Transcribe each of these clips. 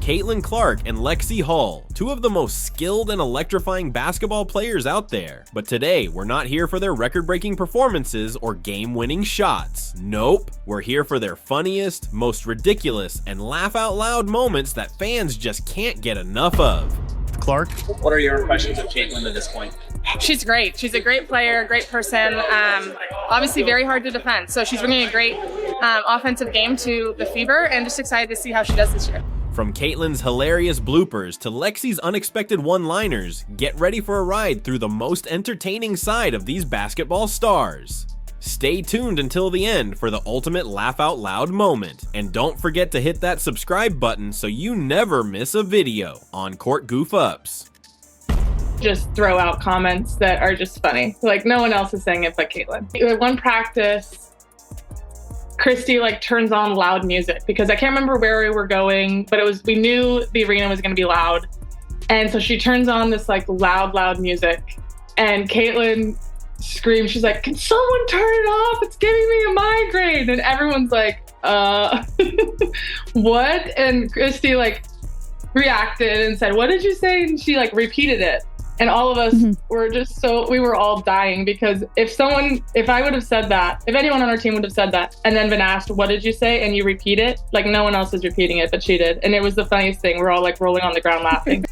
Caitlin Clark and Lexie Hull, two of the most skilled and electrifying basketball players out there. But today, we're not here for their record-breaking performances or game-winning shots. Nope, we're here for their funniest, most ridiculous, and laugh-out-loud moments that fans just can't get enough of. Clark? What are your impressions of Caitlin at this point? She's great. She's a great player, great person. Obviously very hard to defend. So she's bringing a great offensive game to the Fever, and just excited to see how she does this year. From Caitlin's hilarious bloopers to Lexie's unexpected one-liners, get ready for a ride through the most entertaining side of these basketball stars. Stay tuned until the end for the ultimate laugh-out-loud moment, and don't forget to hit that subscribe button so you never miss a video on Court Goof Ups. Just throw out comments that are just funny. Like, no one else is saying it but Caitlin. At one practice, Christy turns on loud music because I can't remember where we were going, but we knew the arena was going to be loud. And so she turns on this loud music, and Caitlin screams, she's like, "Can someone turn it off? It's giving me a migraine." And everyone's like, what? And Christy reacted and said, "What did you say?" And she repeated it. And all of us were just we were all dying, because if I would have said that, if anyone on our team would have said that and then been asked, "What did you say?" and you repeat it, no one else is repeating it, but she did. And it was the funniest thing. We're all rolling on the ground laughing.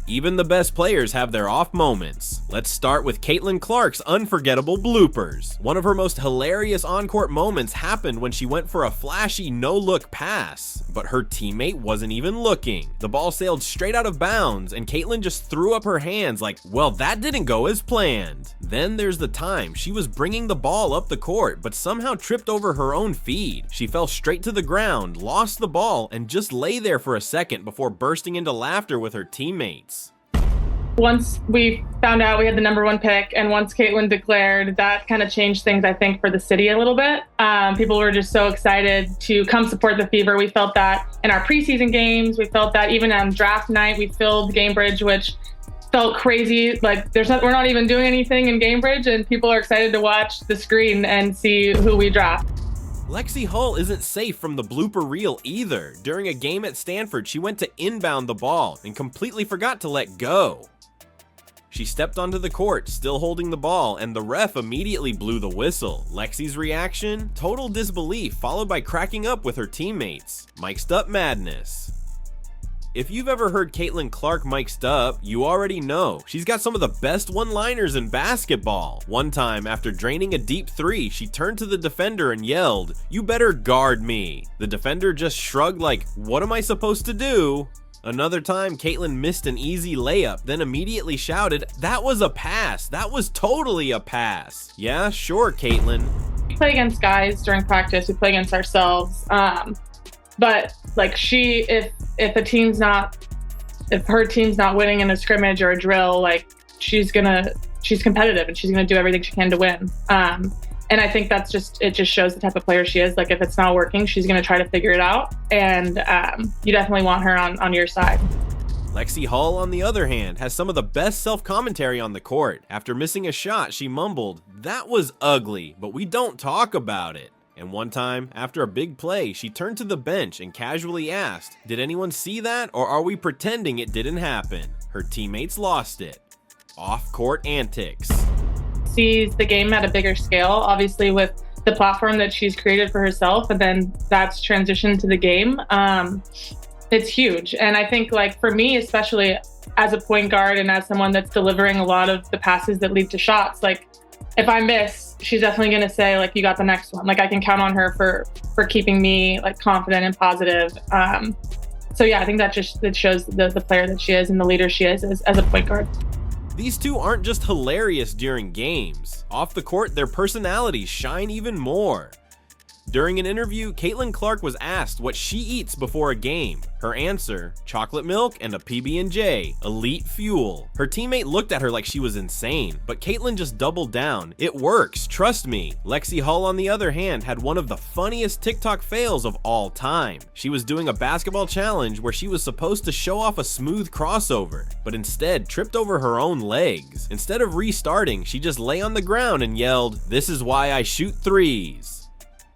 Even the best players have their off moments. Let's start with Caitlin Clark's unforgettable bloopers. One of her most hilarious on-court moments happened when she went for a flashy no-look pass, but her teammate wasn't even looking. The ball sailed straight out of bounds, and Caitlin just threw up her hands like, well, that didn't go as planned. Then there's the time she was bringing the ball up the court, but somehow tripped over her own feed. She fell straight to the ground, lost the ball, and just lay there for a second before bursting into laughter with her teammates. Once we found out we had the #1 pick, and once Caitlin declared, that kind of changed things, I think, for the city a little bit. People were just so excited to come support the Fever. We felt that in our preseason games. We felt that even on draft night, we filled Gamebridge, which felt crazy. We're not even doing anything in Gamebridge, and people are excited to watch the screen and see who we draft. Lexie Hull isn't safe from the blooper reel either. During a game at Stanford, she went to inbound the ball and completely forgot to let go. She stepped onto the court, still holding the ball, and the ref immediately blew the whistle. Lexie's reaction? Total disbelief, followed by cracking up with her teammates. Mic'd up madness. If you've ever heard Caitlin Clark mic'd up, you already know. She's got some of the best one-liners in basketball. One time, after draining a deep three, she turned to the defender and yelled, "You better guard me." The defender just shrugged like, what am I supposed to do? Another time, Caitlin missed an easy layup, then immediately shouted, "That was a pass. That was totally a pass." Yeah, sure, Caitlin. We play against guys during practice. We play against ourselves. But if her team's not winning in a scrimmage or a drill, she's competitive and she's gonna do everything she can to win. And I think it just shows the type of player she is. If it's not working, she's going to try to figure it out. And you definitely want her on your side. Lexie Hull, on the other hand, has some of the best self-commentary on the court. After missing a shot, she mumbled, "That was ugly, but we don't talk about it." And one time, after a big play, she turned to the bench and casually asked, "Did anyone see that, or are we pretending it didn't happen?" Her teammates lost it. Off-court antics. Sees the game at a bigger scale, obviously with the platform that she's created for herself, and then that's transitioned to the game. It's huge. And I think for me, especially as a point guard and as someone that's delivering a lot of the passes that lead to shots, if I miss, she's definitely going to say, you got the next one. I can count on her for keeping me confident and positive. So yeah, I think that shows the player that she is and the leader she is as a point guard. These two aren't just hilarious during games. Off the court, their personalities shine even more. During an interview, Caitlin Clark was asked what she eats before a game. Her answer, chocolate milk and a PB&J, elite fuel. Her teammate looked at her like she was insane, but Caitlin just doubled down. It works, trust me. Lexie Hull, on the other hand, had one of the funniest TikTok fails of all time. She was doing a basketball challenge where she was supposed to show off a smooth crossover, but instead tripped over her own legs. Instead of restarting, she just lay on the ground and yelled, "This is why I shoot threes."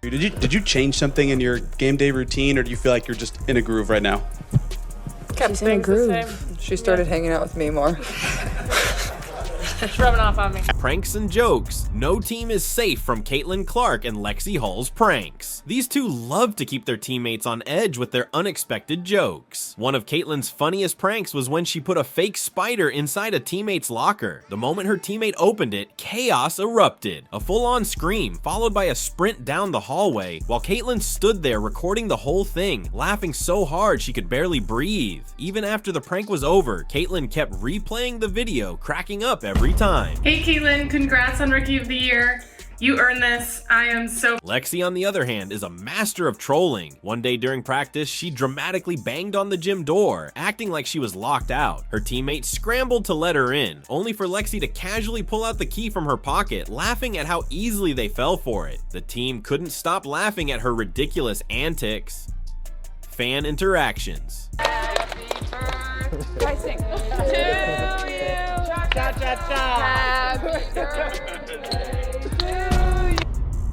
Did you change something in your game day routine, or do you feel like you're just in a groove right now? She's in a groove. She started hanging out with me more. It's rubbing off on me. Pranks and jokes. No team is safe from Caitlin Clark and Lexie Hull's pranks. These two love to keep their teammates on edge with their unexpected jokes. One of Caitlin's funniest pranks was when she put a fake spider inside a teammate's locker. The moment her teammate opened it, chaos erupted. A full-on scream, followed by a sprint down the hallway, while Caitlin stood there recording the whole thing, laughing so hard she could barely breathe. Even after the prank was over, Caitlin kept replaying the video, cracking up every time. Hey Caitlin, congrats on Rookie of the Year. You earned this. I am so... Lexie, on the other hand, is a master of trolling. One day during practice, she dramatically banged on the gym door, acting like she was locked out. Her teammates scrambled to let her in, only for Lexie to casually pull out the key from her pocket, laughing at how easily they fell for it. The team couldn't stop laughing at her ridiculous antics. Fan interactions. Happy birthday to you. Happy birthday to you.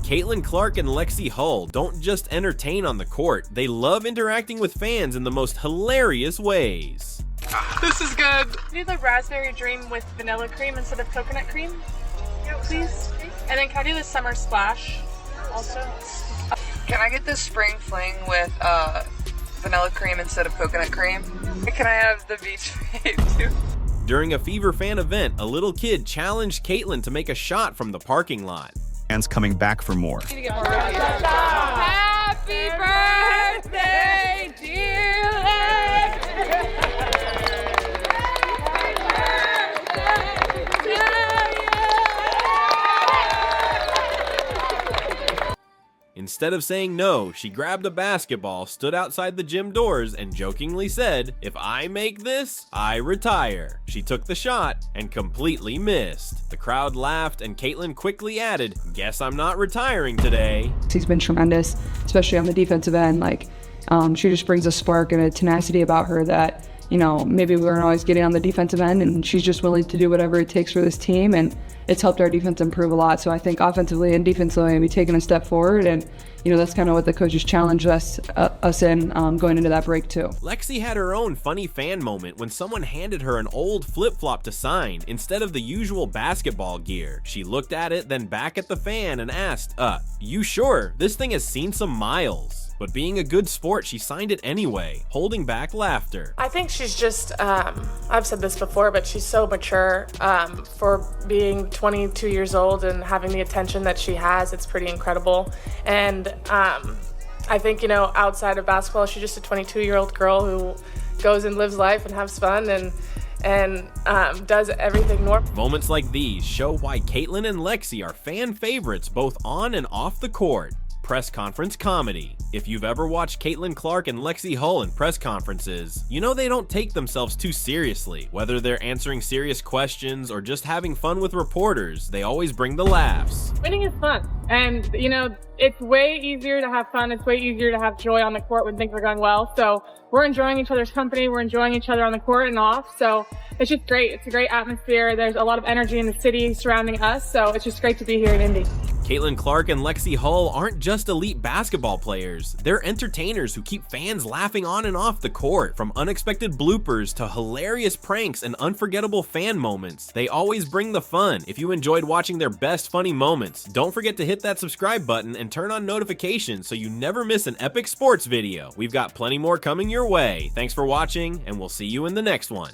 Caitlin Clark and Lexie Hull don't just entertain on the court, they love interacting with fans in the most hilarious ways. This is good. Do the raspberry dream with vanilla cream instead of coconut cream, please. And then can I do the summer splash also? Can I get the spring fling with vanilla cream instead of coconut cream? Can I have the beach fade too? During a Fever fan event, a little kid challenged Caitlin to make a shot from the parking lot. Fans coming back for more. Happy birthday, dear Lex. Instead of saying no, she grabbed a basketball, stood outside the gym doors, and jokingly said, "If I make this, I retire." She took the shot and completely missed. The crowd laughed, and Caitlin quickly added, "Guess I'm not retiring today." She's been tremendous, especially on the defensive end. She just brings a spark and a tenacity about her that, maybe we weren't always getting on the defensive end, and she's just willing to do whatever it takes for this team, and it's helped our defense improve a lot. So I think offensively and defensively, we've taken a step forward, and that's kind of what the coaches challenged us in going into that break too. Lexie had her own funny fan moment when someone handed her an old flip-flop to sign instead of the usual basketball gear. She looked at it, then back at the fan and asked, "You sure? This thing has seen some miles." But being a good sport, she signed it anyway, holding back laughter. I think she's just, I've said this before, but she's so mature for being 22 years old and having the attention that she has. It's pretty incredible. And I think, outside of basketball, she's just a 22-year-old girl who goes and lives life and has fun and does everything normal. Moments like these show why Caitlin and Lexie are fan favorites both on and off the court. Press conference comedy. If you've ever watched Caitlin Clark and Lexie Hull in press conferences, they don't take themselves too seriously. Whether they're answering serious questions or just having fun with reporters, they always bring the laughs. Winning is fun, and it's way easier to have fun. It's way easier to have joy on the court when things are going well. So we're enjoying each other's company. We're enjoying each other on the court and off. So it's just great. It's a great atmosphere. There's a lot of energy in the city surrounding us. So it's just great to be here in Indy. Caitlin Clark and Lexie Hull aren't just elite basketball players, they're entertainers who keep fans laughing on and off the court. From unexpected bloopers to hilarious pranks and unforgettable fan moments, they always bring the fun. If you enjoyed watching their best funny moments, don't forget to hit that subscribe button and turn on notifications so you never miss an epic sports video. We've got plenty more coming your way. Thanks for watching, and we'll see you in the next one.